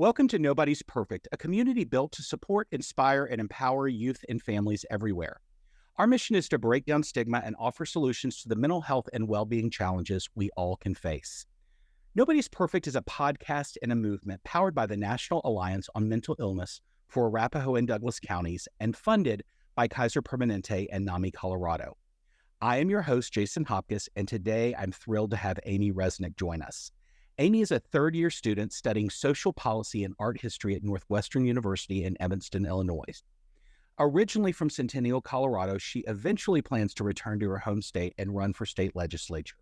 Welcome to Nobody's Perfect, a community built to support, inspire, and empower youth and families everywhere. Our mission is to break down stigma and offer solutions to the mental health and well-being challenges we all can face. Nobody's Perfect is a podcast and a movement powered by the National Alliance on Mental Illness for Arapahoe and Douglas counties and funded by Kaiser Permanente and NAMI, Colorado. I am your host, Jason Hopcus, and today I'm thrilled to have Aimee Resnick join us. Aimee is a third-year student studying social policy and art history at Northwestern University in Evanston, Illinois. Originally from Centennial, Colorado, she eventually plans to return to her home state and run for state legislature.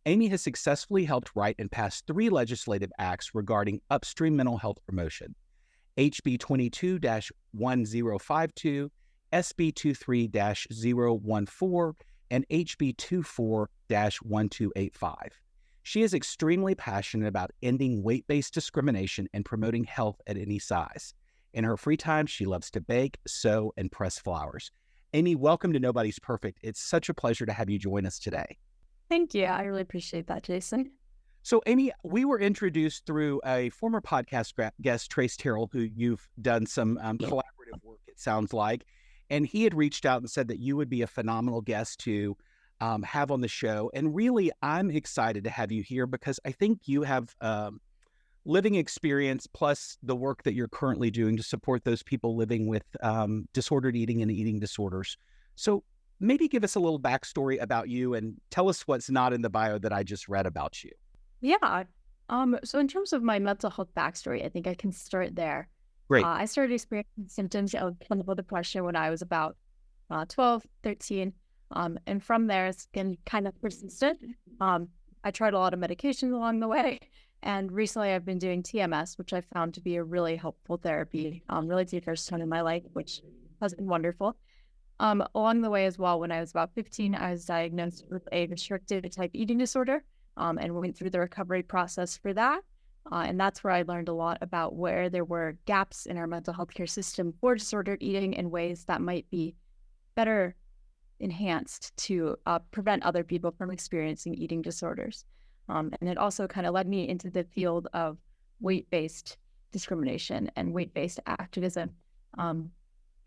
Aimee has successfully helped write and pass 3 legislative acts regarding upstream mental health promotion: HB 22-1052, SB 23-014, and HB 24-1285. She is extremely passionate about ending weight-based discrimination and promoting health at any size. In her free time, she loves to bake, sew, and press flowers. Aimee, welcome to Nobody's Perfect. It's such a pleasure to have you join us today. Thank you. I really appreciate that, Jason. So, Aimee, we were introduced through a former podcast guest, Trace Terrell, who you've done some collaborative work, it sounds like, and he had reached out and said that you would be a phenomenal guest to have on the show. And really, I'm excited to have you here because I think you have living experience plus the work that you're currently doing to support those people living with disordered eating and eating disorders. So maybe give us a little backstory about you and tell us what's not in the bio that I just read about you. Yeah. So in terms of my mental health backstory, I think I can start there. Great. I started experiencing symptoms of clinical depression when I was about 12, 13. And from there, it's been kind of persistent. I tried a lot of medications along the way. And recently I've been doing TMS, which I found to be a really helpful therapy, really the first time in my life, which has been wonderful. Along the way as well, when I was about 15, I was diagnosed with a restrictive type eating disorder and went through the recovery process for that. And that's where I learned a lot about where there were gaps in our mental health care system for disordered eating and ways that might be better enhanced to prevent other people from experiencing eating disorders. And it also kind of led me into the field of weight-based discrimination and weight-based activism.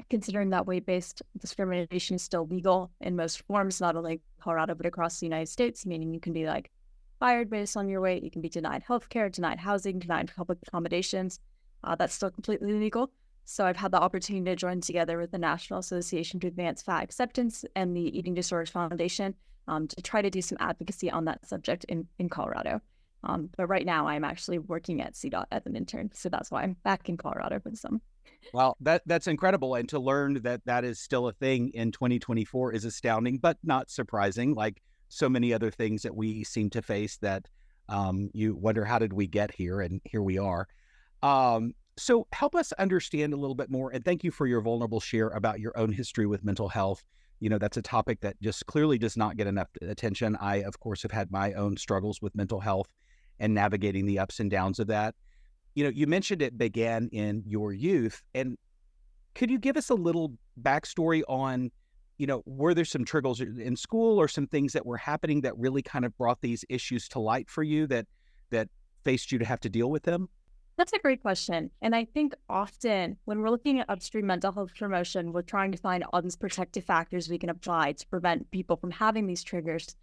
Considering that weight-based discrimination is still legal in most forms, not only Colorado, but across the United States, meaning you can be fired based on your weight, you can be denied healthcare, denied housing, denied public accommodations. That's still completely legal. So I've had the opportunity to join together with the National Association to Advance Fat Acceptance and the Eating Disorders Foundation to try to do some advocacy on that subject in Colorado. But right now I'm actually working at CDOT as an intern. So that's why I'm back in Colorado for some. Well, that's incredible. And to learn that that is still a thing in 2024 is astounding, but not surprising, like so many other things that we seem to face that you wonder, how did we get here? And here we are. So help us understand a little bit more, and thank you for your vulnerable share about your own history with mental health. You know, that's a topic that just clearly does not get enough attention. I, of course, have had my own struggles with mental health and navigating the ups and downs of that. You know, you mentioned it began in your youth, and could you give us a little backstory on, you know, were there some triggers in school or some things that were happening that really kind of brought these issues to light for you that faced you to have to deal with them? That's a great question. And I think often when we're looking at upstream mental health promotion, we're trying to find all these protective factors we can apply to prevent people from having these triggers.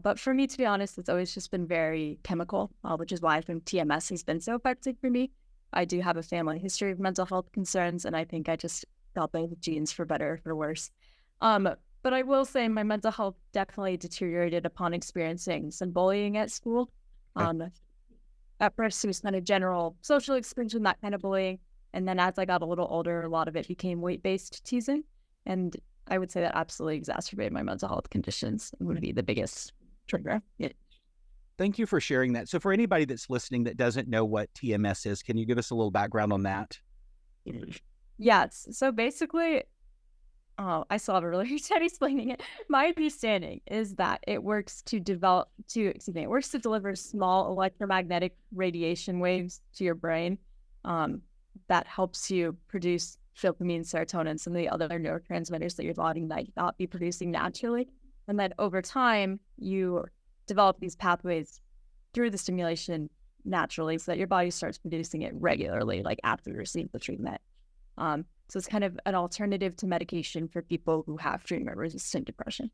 But for me, to be honest, it's always just been very chemical, which is why I think TMS has been so effective for me. I do have a family history of mental health concerns, and I think I just got those genes for better or for worse. But I will say my mental health definitely deteriorated upon experiencing some bullying at school. At first, it was kind of general social exclusion, that kind of bullying. And then as I got a little older, a lot of it became weight-based teasing. And I would say that absolutely exacerbated my mental health conditions and would be the biggest trigger. Yeah. Thank you for sharing that. So for anybody that's listening that doesn't know what TMS is, can you give us a little background on that? Yes. So basically, I still have a really hard time explaining it. My understanding is that it works to deliver small electromagnetic radiation waves to your brain that helps you produce dopamine, serotonin, some of the other neurotransmitters that your body might not be producing naturally. And then over time, you develop these pathways through the stimulation naturally so that your body starts producing it regularly, like after you receive the treatment. So it's kind of an alternative to medication for people who have treatment-resistant depression.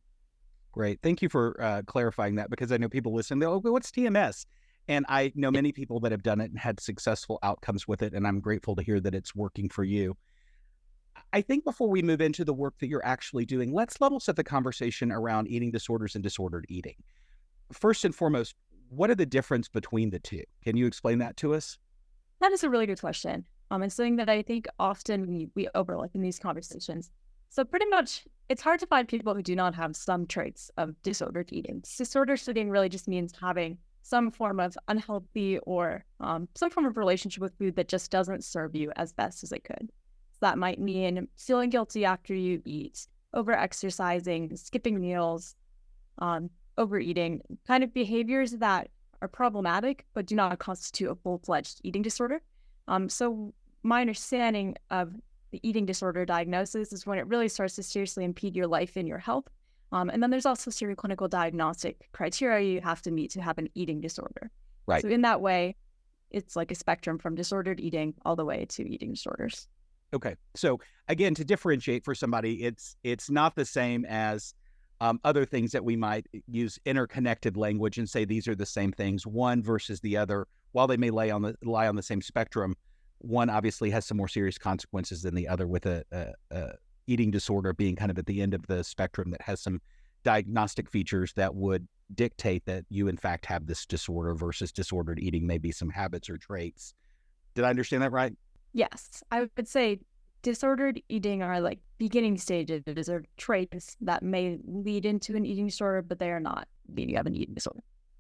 Great. Thank you for clarifying that, because I know people listen, they'll go, what's TMS? And I know many people that have done it and had successful outcomes with it, and I'm grateful to hear that it's working for you. I think before we move into the work that you're actually doing, let's level set the conversation around eating disorders and disordered eating. First and foremost, what are the difference between the two? Can you explain that to us? That is a really good question. It's something that I think often we overlook in these conversations. So pretty much, it's hard to find people who do not have some traits of disordered eating. Disordered eating really just means having some form of unhealthy or some form of relationship with food that just doesn't serve you as best as it could. So that might mean feeling guilty after you eat, over-exercising, skipping meals, overeating, kind of behaviors that are problematic but do not constitute a full-fledged eating disorder. So my understanding of the eating disorder diagnosis is when it really starts to seriously impede your life and your health. And then there's also serious clinical diagnostic criteria you have to meet to have an eating disorder. Right. So in that way, it's like a spectrum from disordered eating all the way to eating disorders. Okay. So again, to differentiate for somebody, it's not the same as other things that we might use interconnected language and say these are the same things, one versus the other. While they may lie on the same spectrum, one obviously has some more serious consequences than the other, with a eating disorder being kind of at the end of the spectrum that has some diagnostic features that would dictate that you in fact have this disorder, versus disordered eating maybe some habits or traits. Did I understand that right? Yes, I would say disordered eating are like beginning stages or traits that may lead into an eating disorder, but they are not meaning you have an eating disorder.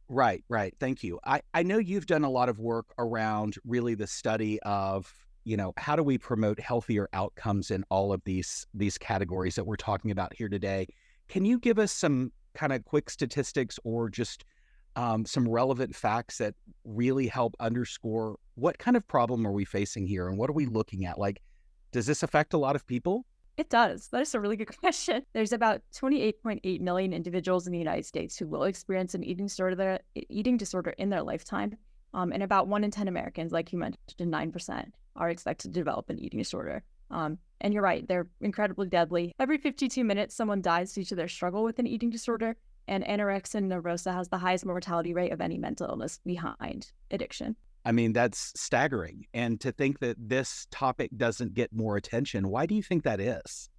Right. Thank you. I know you've done a lot of work around really the study of, how do we promote healthier outcomes in all of these categories that we're talking about here today. Can you give us some kind of quick statistics or just some relevant facts that really help underscore what kind of problem are we facing here and what are we looking at? Like, does this affect a lot of people? It does. That is a really good question. There's about 28.8 million individuals in the United States who will experience an eating disorder in their lifetime. And about 1 in 10 Americans, like you mentioned, 9%, are expected to develop an eating disorder. And you're right, they're incredibly deadly. Every 52 minutes, someone dies due to their struggle with an eating disorder. And anorexia nervosa has the highest mortality rate of any mental illness behind addiction. I mean, that's staggering. And to think that this topic doesn't get more attention, why do you think that is?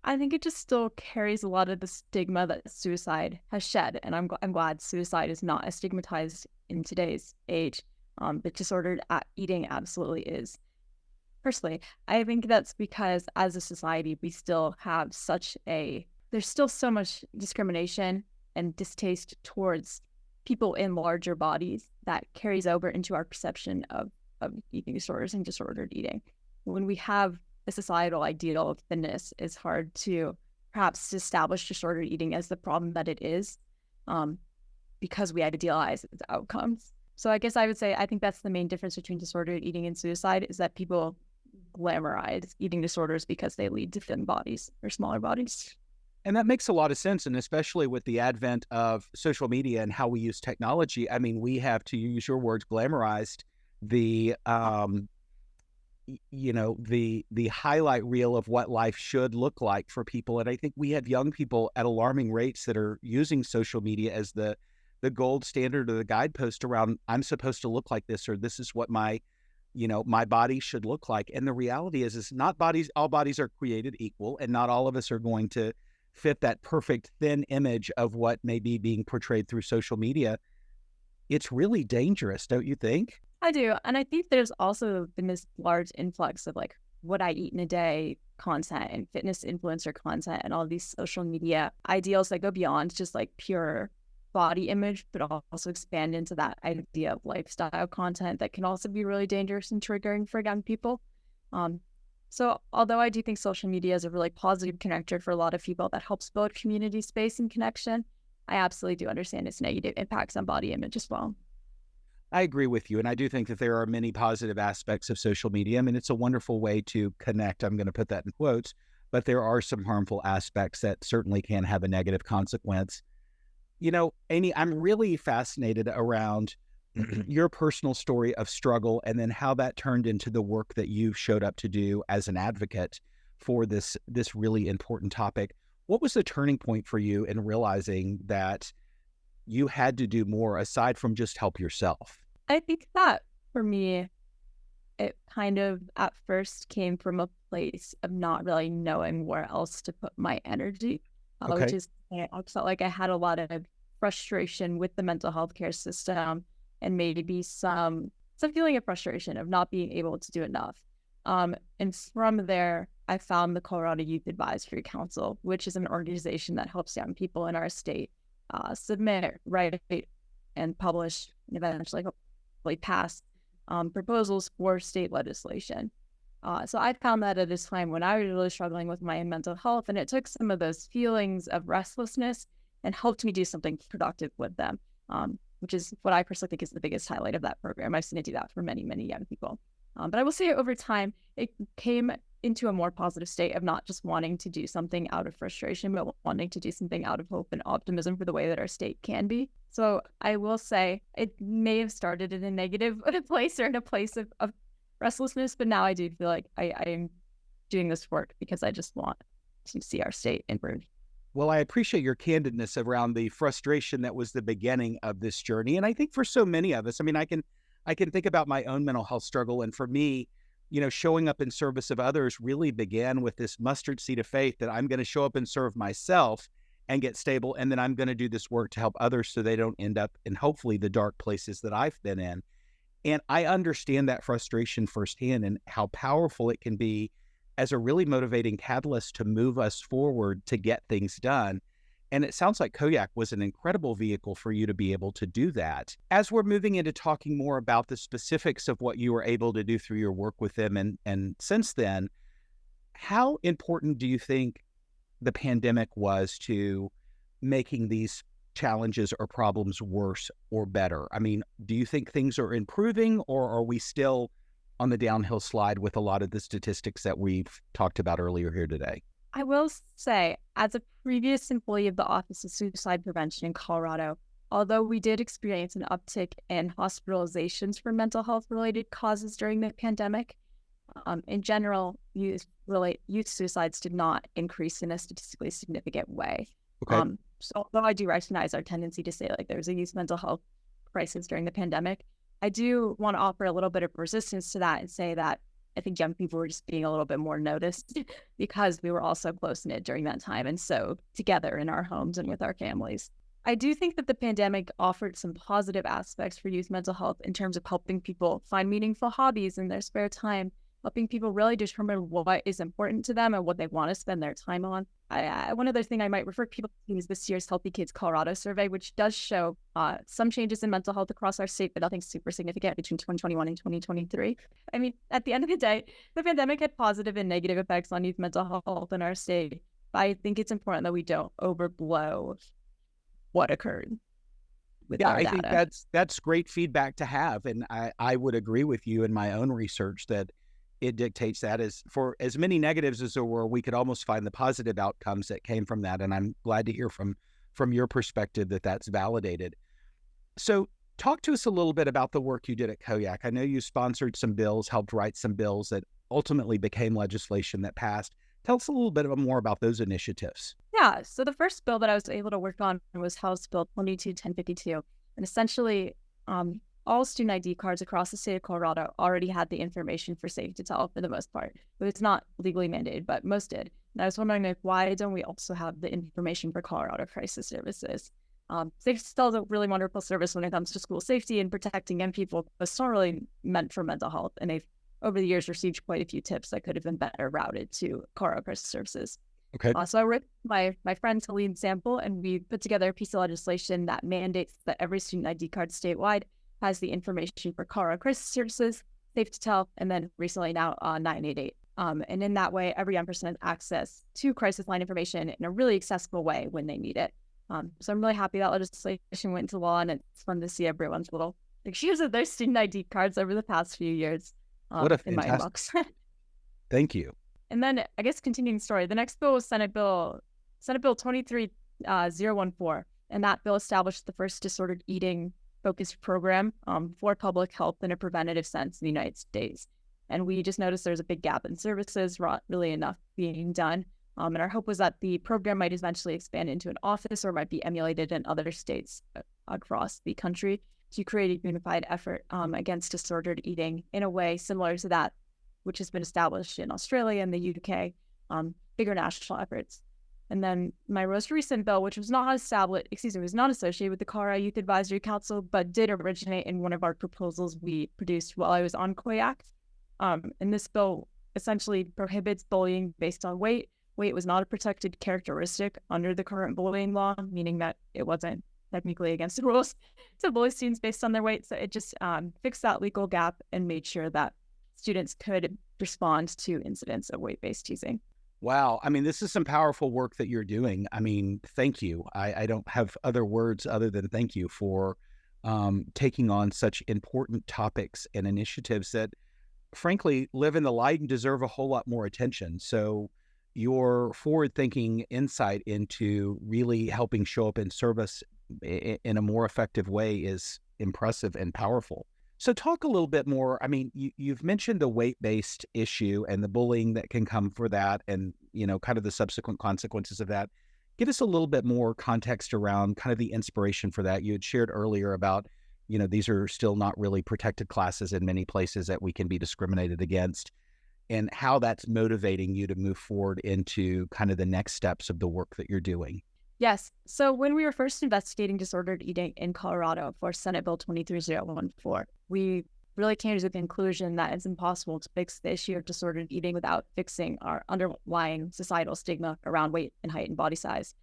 I think it just still carries a lot of the stigma that suicide has shed. And I'm glad suicide is not as stigmatized in today's age. But disordered eating absolutely is. Personally, I think that's because as a society, we still have there's still so much discrimination and distaste towards people in larger bodies that carries over into our perception of eating disorders and disordered eating. When we have a societal ideal of thinness, it's hard to perhaps establish disordered eating as the problem that it is, because we idealize its outcomes. So I guess I would say I think that's the main difference between disordered eating and suicide, is that people glamorize eating disorders because they lead to thin bodies or smaller bodies. And that makes a lot of sense. And especially with the advent of social media and how we use technology, I mean, we have, to use your words, glamorized the highlight reel of what life should look like for people. And I think we have young people at alarming rates that are using social media as the gold standard or the guidepost around, I'm supposed to look like this, or this is what my body should look like. And the reality is not all bodies are created equal, and not all of us are going to fit that perfect thin image of what may be being portrayed through social media. It's really dangerous, don't you think? I do. And I think there's also been this large influx of like what I eat in a day content and fitness influencer content and all these social media ideals that go beyond just like pure body image, but also expand into that idea of lifestyle content that can also be really dangerous and triggering for young people. So although I do think social media is a really positive connector for a lot of people that helps build community space and connection, I absolutely do understand its negative impacts on body image as well. I agree with you. And I do think that there are many positive aspects of social media. I mean, it's a wonderful way to connect. I'm going to put that in quotes, but there are some harmful aspects that certainly can have a negative consequence. Aimee, I'm really fascinated around your personal story of struggle and then how that turned into the work that you showed up to do as an advocate for this really important topic. What was the turning point for you in realizing that you had to do more aside from just help yourself? I think that for me, it kind of at first came from a place of not really knowing where else to put my energy, which Okay. is I felt like I had a lot of frustration with the mental health care system and maybe some feeling of frustration of not being able to do enough. And from there, I found the Colorado Youth Advisory Council, which is an organization that helps young people in our state submit, write, and publish, and eventually hopefully pass proposals for state legislation. So I found that at this time when I was really struggling with my mental health, and it took some of those feelings of restlessness and helped me do something productive with them, which is what I personally think is the biggest highlight of that program. I've seen it do that for many, many young people. But I will say over time, it came into a more positive state of not just wanting to do something out of frustration, but wanting to do something out of hope and optimism for the way that our state can be. So I will say it may have started in a negative place or in a place of restlessness, but now I do feel like I am doing this work because I just want to see our state improve. Well, I appreciate your candidness around the frustration that was the beginning of this journey. And I think for so many of us, I mean, I can think about my own mental health struggle. And for me, showing up in service of others really began with this mustard seed of faith that I'm going to show up and serve myself and get stable. And then I'm going to do this work to help others so they don't end up in hopefully the dark places that I've been in. And I understand that frustration firsthand and how powerful it can be as a really motivating catalyst to move us forward to get things done. And it sounds like Koyak was an incredible vehicle for you to be able to do that. As we're moving into talking more about the specifics of what you were able to do through your work with them and since then, how important do you think the pandemic was to making these challenges or problems worse or better? I mean, do you think things are improving, or are we still on the downhill slide with a lot of the statistics that we've talked about earlier here today? I will say, as a previous employee of the Office of Suicide Prevention in Colorado, although we did experience an uptick in hospitalizations for mental health-related causes during the pandemic, in general, youth suicides did not increase in a statistically significant way. Okay. So although I do recognize our tendency to say like there's a youth mental health crisis during the pandemic, I do want to offer a little bit of resistance to that and say that I think young people were just being a little bit more noticed because we were all so close-knit during that time and so together in our homes and with our families. I do think that the pandemic offered some positive aspects for youth mental health in terms of helping people find meaningful hobbies in their spare time, helping people really determine what is important to them and what they want to spend their time on. One other thing I might refer people to is this year's Healthy Kids Colorado survey, which does show some changes in mental health across our state, but nothing super significant between 2021 and 2023. I mean, at the end of the day, the pandemic had positive and negative effects on youth mental health in our state. But I think it's important that we don't overblow what occurred with our data. I think that's great feedback to have. And I would agree with you in my own research that it dictates that as for as many negatives as there were, we could almost find the positive outcomes that came from that. And I'm glad to hear from your perspective that that's validated. So talk to us a little bit about the work you did at Koyak. I know you sponsored some bills, helped write some bills that ultimately became legislation that passed. Tell us a little bit more about those initiatives. Yeah, so the first bill that I was able to work on was House Bill 22-1052. And essentially, all student ID cards across the state of Colorado already had the information for Safe to Tell for the most part. But it's not legally mandated, but most did. And I was wondering, like, why don't we also have the information for Colorado Crisis Services? Safe to Tell is a really wonderful service when it comes to school safety and protecting young people, but it's not really meant for mental health. And they've, over the years, received quite a few tips that could have been better routed to Colorado Crisis Services. Okay. So I worked with my friend Helene Sample, and we put together a piece of legislation that mandates that every student ID card statewide has the information for Colorado Crisis Services, Safe to Tell, and then recently now 988. And in that way, every young person has access to crisis line information in a really accessible way when they need it. So I'm really happy that legislation went into law, and it's fun to see everyone's little use of their student ID cards over the past few years in my inbox. Thank you. And then I guess continuing the story, the next bill was Senate Bill 23014, and that bill established the first disordered eating focused program for public health in a preventative sense in the United States. And we just noticed there's a big gap in services, not really enough being done. And our hope was that the program might eventually expand into an office or might be emulated in other states across the country to create a unified effort against disordered eating in a way similar to that which has been established in Australia and the UK, bigger national efforts. And then my most recent bill, which was not associated with the Colorado Youth Advisory Council, but did originate in one of our proposals we produced while I was on COYAC. And this bill essentially prohibits bullying based on weight. Weight was not a protected characteristic under the current bullying law, meaning that it wasn't technically against the rules to bully students based on their weight. So it just fixed that legal gap and made sure that students could respond to incidents of weight-based teasing. Wow. I mean, this is some powerful work that you're doing. I mean, thank you. I don't have other words other than thank you for taking on such important topics and initiatives that, frankly, live in the light and deserve a whole lot more attention. So your forward-thinking insight into really helping show up in service in a more effective way is impressive and powerful. So talk a little bit more. I mean, you've mentioned the weight-based issue and the bullying that can come for that and, kind of the subsequent consequences of that. Give us a little bit more context around kind of the inspiration for that. You had shared earlier about, these are still not really protected classes in many places that we can be discriminated against, and how that's motivating you to move forward into kind of the next steps of the work that you're doing. Yes. So when we were first investigating disordered eating in Colorado for Senate Bill 23014, we really came to the conclusion that it's impossible to fix the issue of disordered eating without fixing our underlying societal stigma around weight and height and body size.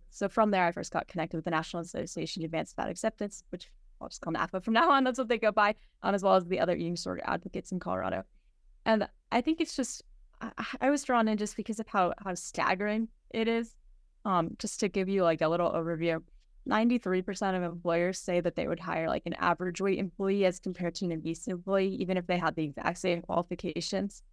So from there, I first got connected with the National Association of Advanced Fat Acceptance, which I'll just call NAFA from now on. That's what they go by, as well as the other eating disorder advocates in Colorado. And I think it's just, I was drawn in just because of how staggering it is. Just to give you like a little overview, 93% of employers say that they would hire like an average weight employee as compared to an obese employee, even if they had the exact same qualifications.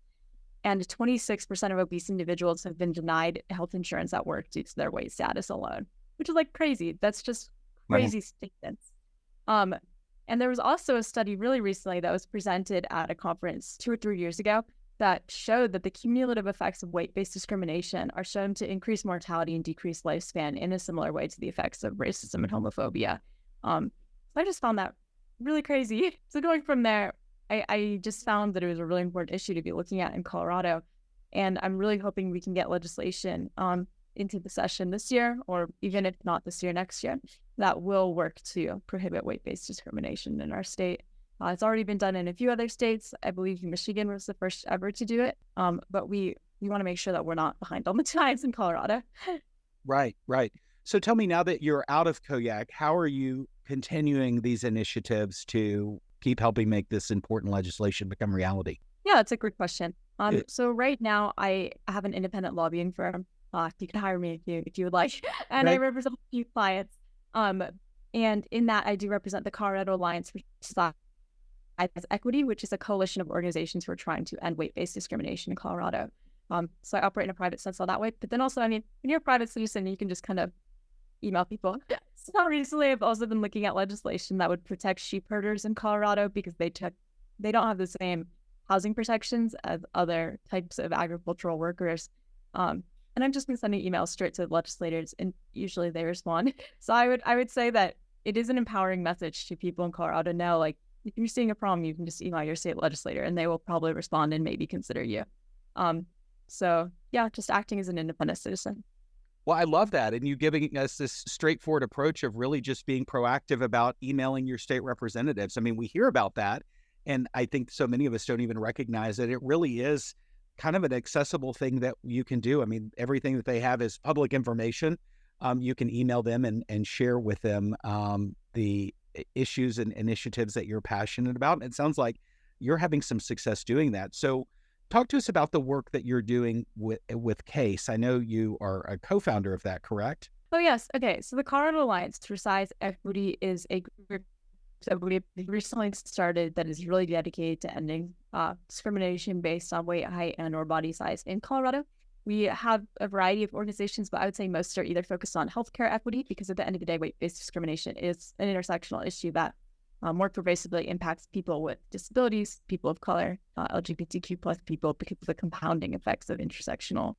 And 26% of obese individuals have been denied health insurance at work due to their weight status alone, which is like crazy. That's just crazy statements. And there was also a study really recently that was presented at a conference 2 or 3 years ago that showed that the cumulative effects of weight-based discrimination are shown to increase mortality and decrease lifespan in a similar way to the effects of racism and homophobia. So I just found that really crazy. So going from there, I just found that it was a really important issue to be looking at in Colorado. And I'm really hoping we can get legislation into the session this year, or even if not this year, next year, that will work to prohibit weight-based discrimination in our state. It's already been done in a few other states. I believe Michigan was the first ever to do it. But we want to make sure that we're not behind on the times in Colorado. Right. So tell me, now that you're out of COYAC, how are you continuing these initiatives to keep helping make this important legislation become reality? Yeah, that's a great question. So right now I have an independent lobbying firm. You can hire me if you would like. And I represent a few clients. And in that I do represent the Colorado Alliance for Society Equity, which is a coalition of organizations who are trying to end weight-based discrimination in Colorado. So I operate in a private sense all that way. But then also, I mean, when you're a private citizen, you can just kind of email people. So recently, I've also been looking at legislation that would protect sheep herders in Colorado because they don't have the same housing protections as other types of agricultural workers. And I've just been sending emails straight to legislators, and usually they respond. So I would say that it is an empowering message to people in Colorado to know, like, if you're seeing a problem, you can just email your state legislator and they will probably respond and maybe consider you. So yeah, just acting as an independent citizen. Well, I love that. And you giving us this straightforward approach of really just being proactive about emailing your state representatives. I mean, we hear about that, and I think so many of us don't even recognize that it really is kind of an accessible thing that you can do. I mean, everything that they have is public information. You can email them and share with them the issues and initiatives that you're passionate about. And it sounds like you're having some success doing that. So talk to us about the work that you're doing with CASE. I know you are a co-founder of that, correct? Oh, yes. Okay. So the Colorado Alliance for Size Equity is a group that we recently started that is really dedicated to ending discrimination based on weight, height, and or body size in Colorado. We have a variety of organizations, but I would say most are either focused on healthcare equity, because at the end of the day, weight-based discrimination is an intersectional issue that more pervasively impacts people with disabilities, people of color, LGBTQ plus people, because of the compounding effects of intersectional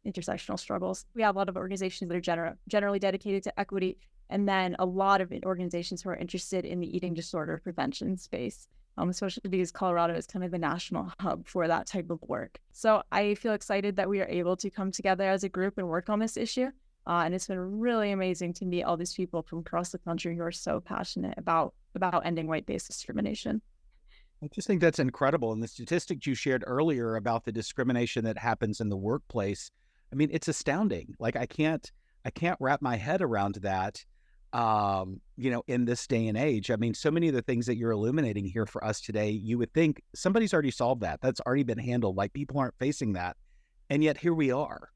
struggles. We have a lot of organizations that are generally dedicated to equity, and then a lot of organizations who are interested in the eating disorder prevention space, especially because Colorado is kind of the national hub for that type of work. So I feel excited that we are able to come together as a group and work on this issue. And it's been really amazing to meet all these people from across the country who are so passionate about ending weight-based discrimination. I just think that's incredible. And the statistics you shared earlier about the discrimination that happens in the workplace, I mean, it's astounding. Like I can't wrap my head around that, in this day and age. I mean, so many of the things that you're illuminating here for us today, you would think somebody's already solved that. That's already been handled. Like people aren't facing that. And yet here we are.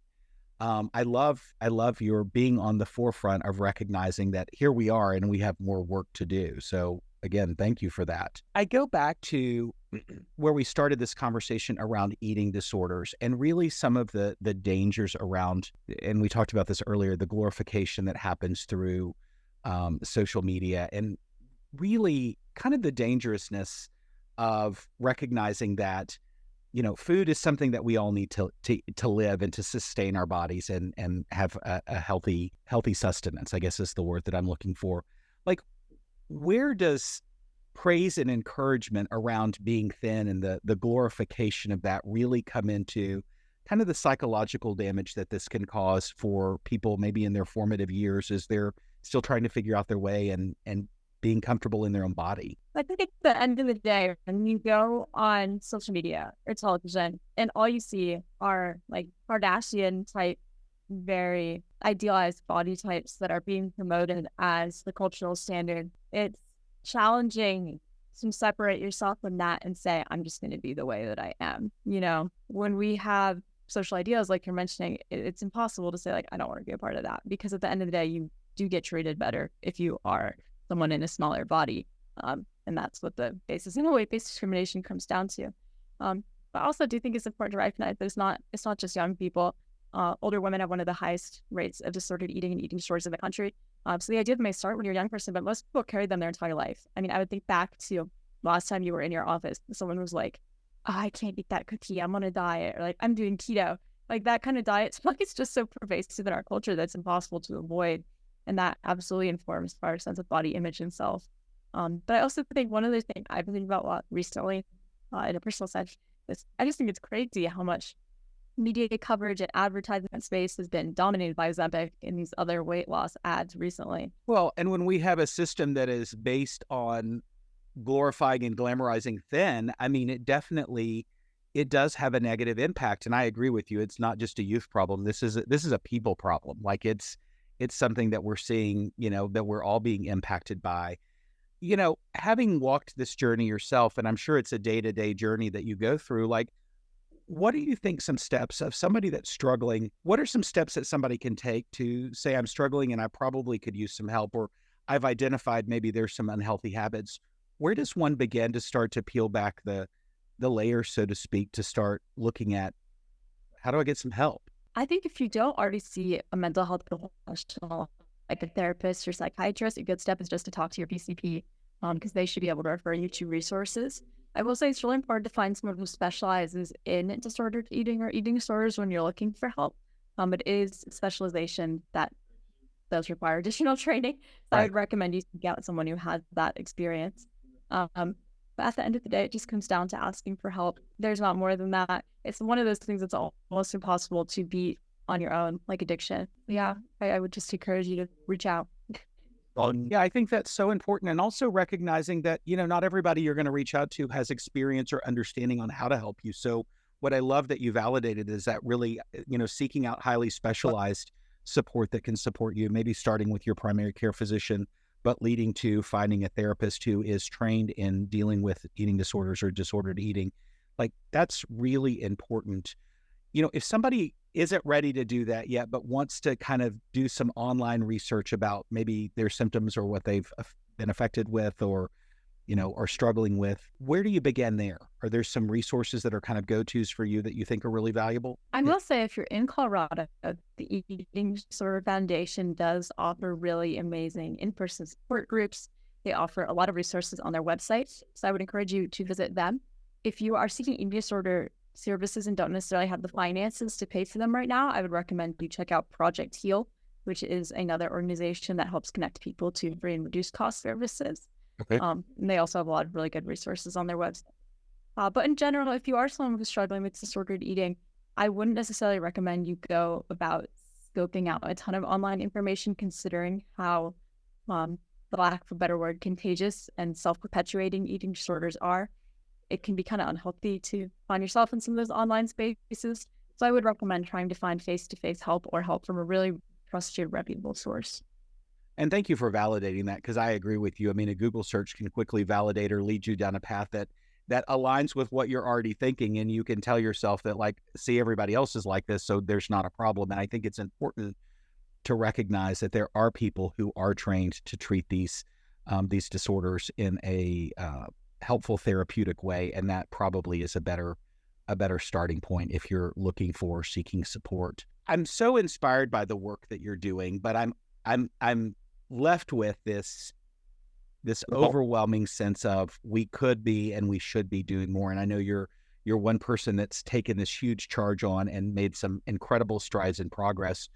I love your being on the forefront of recognizing that here we are and we have more work to do. So again, thank you for that. I go back to where we started this conversation around eating disorders and really some of the dangers around, and we talked about this earlier, the glorification that happens through social media, and really kind of the dangerousness of recognizing that food is something that we all need to live and to sustain our bodies and have a healthy sustenance, I guess is the word that I'm looking for. Like, where does praise and encouragement around being thin and the glorification of that really come into kind of the psychological damage that this can cause for people maybe in their formative years as they're still trying to figure out their way and being comfortable in their own body? I think at the end of the day, when you go on social media or television and all you see are like Kardashian type, very idealized body types that are being promoted as the cultural standard, it's challenging to separate yourself from that and say, I'm just going to be the way that I am. When we have social ideals, like you're mentioning, it's impossible to say, like, I don't want to be a part of that, because at the end of the day, you do get treated better if you are someone in a smaller body. And that's what the basis in weight-based discrimination comes down to. But I also do think it's important to recognize that it's not just young people. Older women have one of the highest rates of disordered eating and eating disorders in the country. So the idea may start when you're a young person, but most people carry them their entire life. I mean, I would think back to last time you were in your office, someone was like, oh, I can't eat that cookie, I'm on a diet, or like, I'm doing keto. Like that kind of diet, like it's just so pervasive in our culture that's impossible to avoid. And that absolutely informs our sense of body image and self. But I also think one other thing I've been thinking about a lot recently, in a personal sense, is I just think it's crazy how much media coverage and advertisement space has been dominated by Ozempic and these other weight loss ads recently. Well, and when we have a system that is based on glorifying and glamorizing thin, I mean, it does have a negative impact. And I agree with you. It's not just a youth problem. This is a people problem. Like it's something that we're seeing, that we're all being impacted by. Having walked this journey yourself, and I'm sure it's a day-to-day journey that you go through, like, what do you think some steps of somebody that's struggling, what are some steps that somebody can take to say, I'm struggling and I probably could use some help, or I've identified maybe there's some unhealthy habits? Where does one begin to start to peel back the layers, so to speak, to start looking at, how do I get some help? I think if you don't already see a mental health professional, like a therapist or psychiatrist, a good step is just to talk to your PCP, because they should be able to refer you to resources. I will say it's really important to find someone who specializes in disordered eating or eating disorders when you're looking for help. It is specialization that does require additional training. So I would recommend you seek out someone who has that experience. But at the end of the day, it just comes down to asking for help. There's not more than that. It's one of those things that's almost impossible to beat on your own, like addiction. Yeah, I would just encourage you to reach out. Yeah, I think that's so important. And also recognizing that, not everybody you're going to reach out to has experience or understanding on how to help you. So what I love that you validated is that really, seeking out highly specialized support that can support you, maybe starting with your primary care physician, but leading to finding a therapist who is trained in dealing with eating disorders or disordered eating. Like, that's really important. If somebody isn't ready to do that yet, but wants to kind of do some online research about maybe their symptoms or what they've been affected with, or, are struggling with, where do you begin there? Are there some resources that are kind of go-tos for you that you think are really valuable? I will say, if you're in Colorado, the Eating Disorder Foundation does offer really amazing in-person support groups. They offer a lot of resources on their website, so I would encourage you to visit them. If you are seeking eating disorder services and don't necessarily have the finances to pay for them right now, I would recommend you check out Project Heal, which is another organization that helps connect people to free and reduced cost services. Okay. And they also have a lot of really good resources on their website. But in general, if you are someone who's struggling with disordered eating, I wouldn't necessarily recommend you go about scoping out a ton of online information, considering how, the lack of a better word, contagious and self-perpetuating eating disorders are. It can be kind of unhealthy to find yourself in some of those online spaces. So I would recommend trying to find face-to-face help or help from a really trusted, reputable source. And thank you for validating that, because I agree with you. I mean, a Google search can quickly validate or lead you down a path that aligns with what you're already thinking, and you can tell yourself that, like, see, everybody else is like this, so there's not a problem. And I think it's important to recognize that there are people who are trained to treat these disorders in a helpful therapeutic way, and that probably is a better starting point if you're looking for seeking support. I'm so inspired by the work that you're doing, but I'm left with this overwhelming sense of we could be and we should be doing more. And I know you're one person that's taken this huge charge on and made some incredible strides in progress.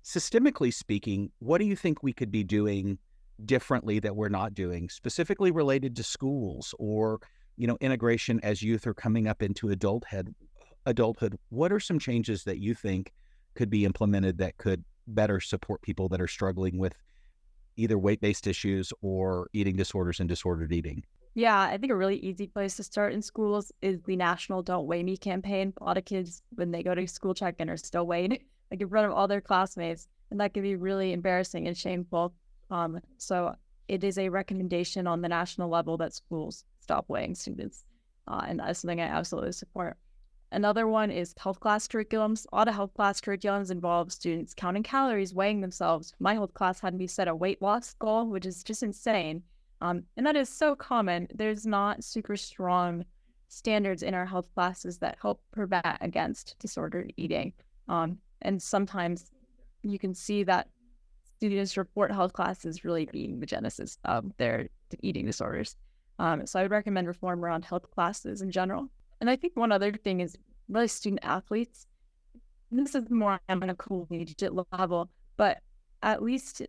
Systemically speaking, what do you think we could be doing differently that we're not doing, specifically related to schools or, integration as youth are coming up into adulthood? What are some changes that you think could be implemented that could better support people that are struggling with either weight-based issues or eating disorders and disordered eating? Yeah, I think a really easy place to start in schools is the national Don't Weigh Me campaign. A lot of kids, when they go to school check-in, are still weighing like in front of all their classmates, and that can be really embarrassing and shameful. So it is a recommendation on the national level that schools stop weighing students, and that's something I absolutely support. Another one is health class curriculums. A lot of health class curriculums involve students counting calories, weighing themselves. My health class had me set a weight loss goal, which is just insane. And that is so common. There's not super strong standards in our health classes that help prevent against disordered eating. And sometimes you can see that students report health classes really being the genesis of their eating disorders. So I would recommend reform around health classes in general. And I think one other thing is really student athletes. This is more on a collegiate level, but at least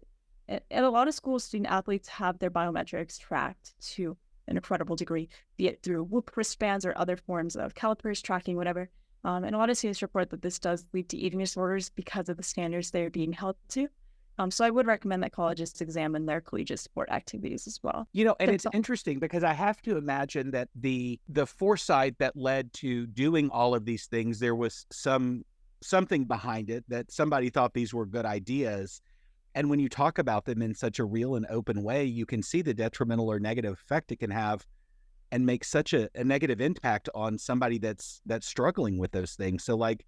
at a lot of schools, student athletes have their biometrics tracked to an incredible degree, be it through Whoop wristbands or other forms of calipers tracking, whatever. And a lot of students report that this does lead to eating disorders because of the standards they're being held to. So I would recommend that colleges examine their collegiate sport activities as well. And it's interesting because I have to imagine that the foresight that led to doing all of these things, there was something behind it, that somebody thought these were good ideas. And when you talk about them in such a real and open way, you can see the detrimental or negative effect it can have and make such a negative impact on somebody that's struggling with those things. So like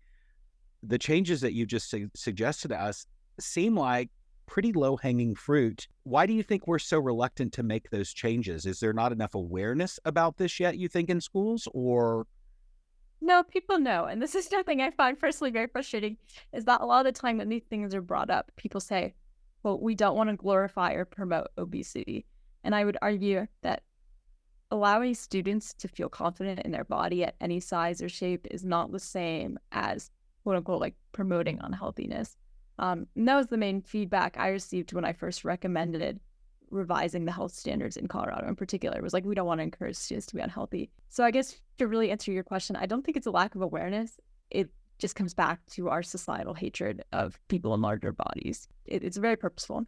the changes that you just suggested to us seem like pretty low-hanging fruit. Why do you think we're so reluctant to make those changes? Is there not enough awareness about this yet, you think, in schools? Or no, people know. And this is something I find personally very frustrating, is that a lot of the time when these things are brought up, people say, well, we don't want to glorify or promote obesity. And I would argue that allowing students to feel confident in their body at any size or shape is not the same as, quote unquote, like promoting unhealthiness. And that was the main feedback I received when I first recommended revising the health standards in Colorado in particular. It was like, we don't want to encourage students to be unhealthy. So I guess to really answer your question, I don't think it's a lack of awareness. It just comes back to our societal hatred of people in larger bodies. It's very purposeful.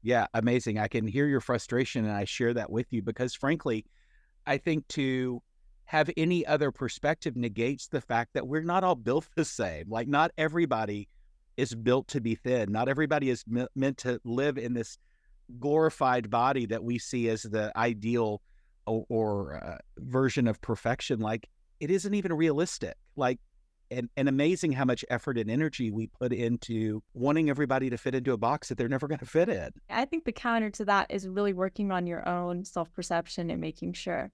Yeah, amazing. I can hear your frustration, and I share that with you because, frankly, I think to have any other perspective negates the fact that we're not all built the same. Like, not everybody is built to be thin. Not everybody is meant to live in this glorified body that we see as the ideal or version of perfection. Like, it isn't even realistic. Like, and amazing how much effort and energy we put into wanting everybody to fit into a box that they're never going to fit in. I think the counter to that is really working on your own self-perception and making sure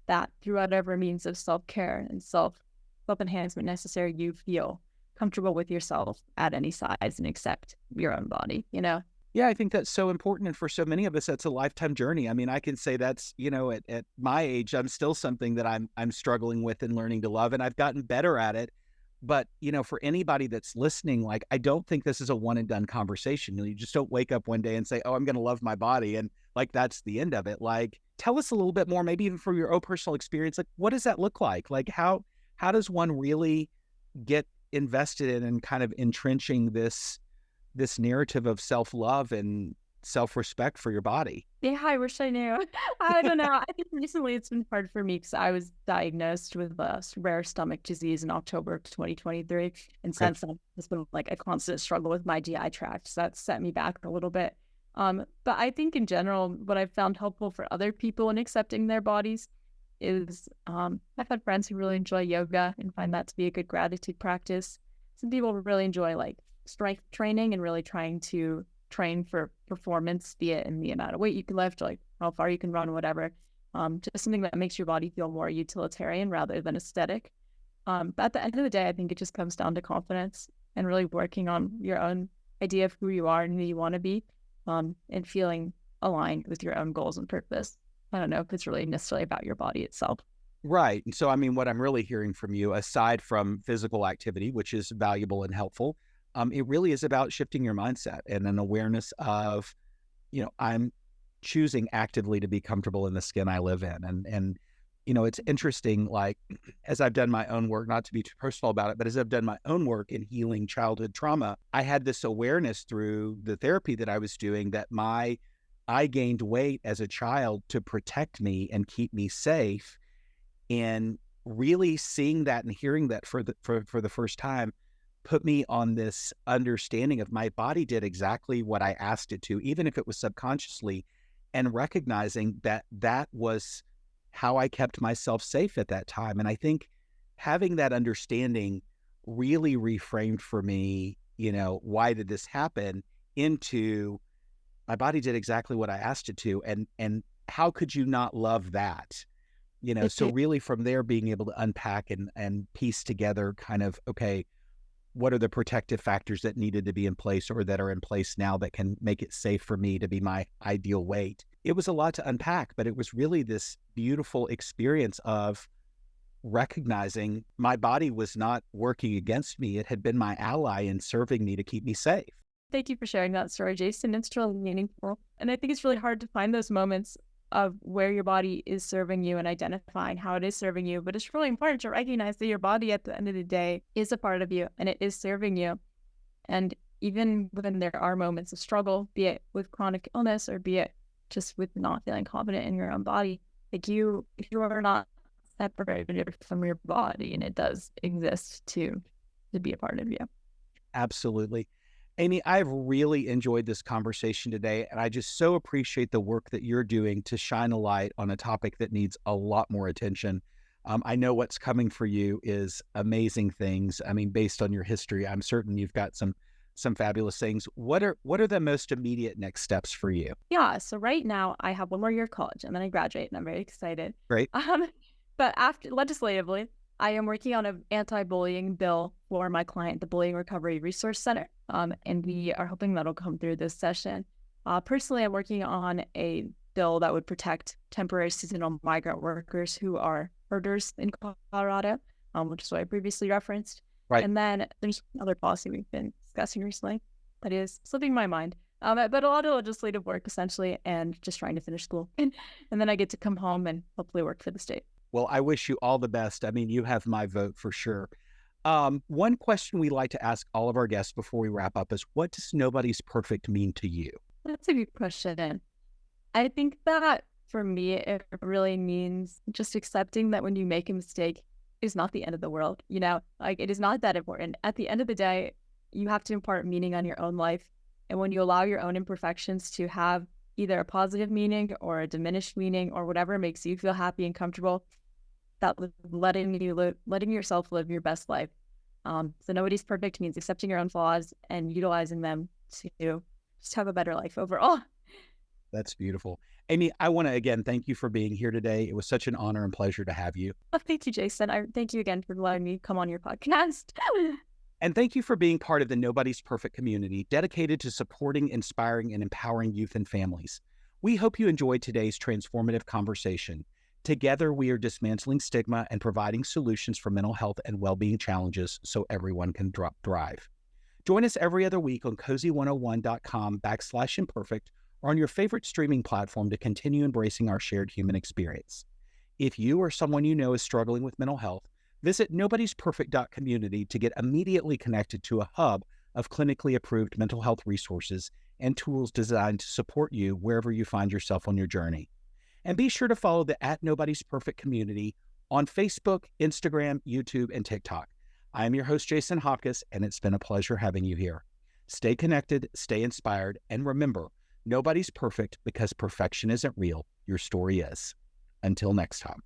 that through whatever means of self-care and self-enhancement necessary, you feel comfortable with yourself at any size and accept your own body, Yeah, I think that's so important. And for so many of us, that's a lifetime journey. I mean, I can say that's, at my age, I'm still something that I'm struggling with and learning to love, and I've gotten better at it. But, for anybody that's listening, like, I don't think this is a one and done conversation. You just don't wake up one day and say, oh, I'm going to love my body. And like, that's the end of it. Like, tell us a little bit more, maybe even from your own personal experience. Like, what does that look like? Like, how does one really get invested in and kind of entrenching this narrative of self-love and self-respect for your body? Yeah, I wish I knew. I don't know. I think recently it's been hard for me because I was diagnosed with a rare stomach disease in October of 2023. And Okay. since then, it's been like a constant struggle with my GI tract. So that set me back a little bit. But I think in general, what I've found helpful for other people in accepting their bodies is I've had friends who really enjoy yoga and find that to be a good gratitude practice. Some people really enjoy like strength training and really trying to train for performance, be it in the amount of weight you can lift, like how far you can run, whatever. Just something that makes your body feel more utilitarian rather than aesthetic. But at the end of the day, I think it just comes down to confidence and really working on your own idea of who you are and who you want to be, and feeling aligned with your own goals and purpose. I don't know if it's really necessarily about your body itself. Right. And so, I mean, what I'm really hearing from you, aside from physical activity, which is valuable and helpful, it really is about shifting your mindset and an awareness of, I'm choosing actively to be comfortable in the skin I live in. And it's interesting, like, as I've done my own work, not to be too personal about it, but as I've done my own work in healing childhood trauma, I had this awareness through the therapy that I was doing that I gained weight as a child to protect me and keep me safe. And really seeing that and hearing that for the first time put me on this understanding of my body did exactly what I asked it to, even if it was subconsciously, and recognizing that that was how I kept myself safe at that time. And I think having that understanding really reframed for me, why did this happen, into my body did exactly what I asked it to. And how could you not love that? So really from there, being able to unpack and piece together kind of, okay, what are the protective factors that needed to be in place or that are in place now that can make it safe for me to be my ideal weight? It was a lot to unpack, but it was really this beautiful experience of recognizing my body was not working against me. It had been my ally in serving me to keep me safe. Thank you for sharing that story, Jason. It's really meaningful. And I think it's really hard to find those moments of where your body is serving you and identifying how it is serving you. But it's really important to recognize that your body at the end of the day is a part of you and it is serving you. And even when there are moments of struggle, be it with chronic illness or be it just with not feeling confident in your own body, like you are not separated from your body, and it does exist to be a part of you. Absolutely. Aimee, I've really enjoyed this conversation today, and I just so appreciate the work that you're doing to shine a light on a topic that needs a lot more attention. I know what's coming for you is amazing things. I mean, based on your history, I'm certain you've got some fabulous things. What are the most immediate next steps for you? Yeah, so right now I have one more year of college and then I graduate and I'm very excited. Great. But after legislatively, I am working on an anti-bullying bill for my client, the Bullying Recovery Resource Center, and we are hoping that'll come through this session. Personally, I'm working on a bill that would protect temporary seasonal migrant workers who are herders in Colorado, which is what I previously referenced. Right. And then there's another policy we've been discussing recently that is slipping my mind. But a lot of legislative work, essentially, and just trying to finish school. And then I get to come home and hopefully work for the state. Well, I wish you all the best. I mean, you have my vote for sure. One question we like to ask all of our guests before we wrap up is, what does nobody's perfect mean to you? That's a good question. And I think that for me, it really means just accepting that when you make a mistake is not the end of the world. Like it is not that important. At the end of the day, you have to impart meaning on your own life. And when you allow your own imperfections to have either a positive meaning or a diminished meaning or whatever makes you feel happy and comfortable, that letting yourself live your best life. So nobody's perfect means accepting your own flaws and utilizing them to just have a better life overall. That's beautiful. Aimee, I want to again thank you for being here today. It was such an honor and pleasure to have you. Oh, thank you, Jason. Thank you again for letting me come on your podcast. And thank you for being part of the Nobody's Perfect community dedicated to supporting, inspiring, and empowering youth and families. We hope you enjoyed today's transformative conversation. Together, we are dismantling stigma and providing solutions for mental health and well-being challenges so everyone can thrive. Join us every other week on cozy101.com/imperfect or on your favorite streaming platform to continue embracing our shared human experience. If you or someone you know is struggling with mental health, visit nobodysperfect.community to get immediately connected to a hub of clinically approved mental health resources and tools designed to support you wherever you find yourself on your journey. And be sure to follow the @Nobody'sPerfect community on Facebook, Instagram, YouTube, and TikTok. I am your host, Jason Hopcus, and it's been a pleasure having you here. Stay connected, stay inspired, and remember, nobody's perfect because perfection isn't real. Your story is. Until next time.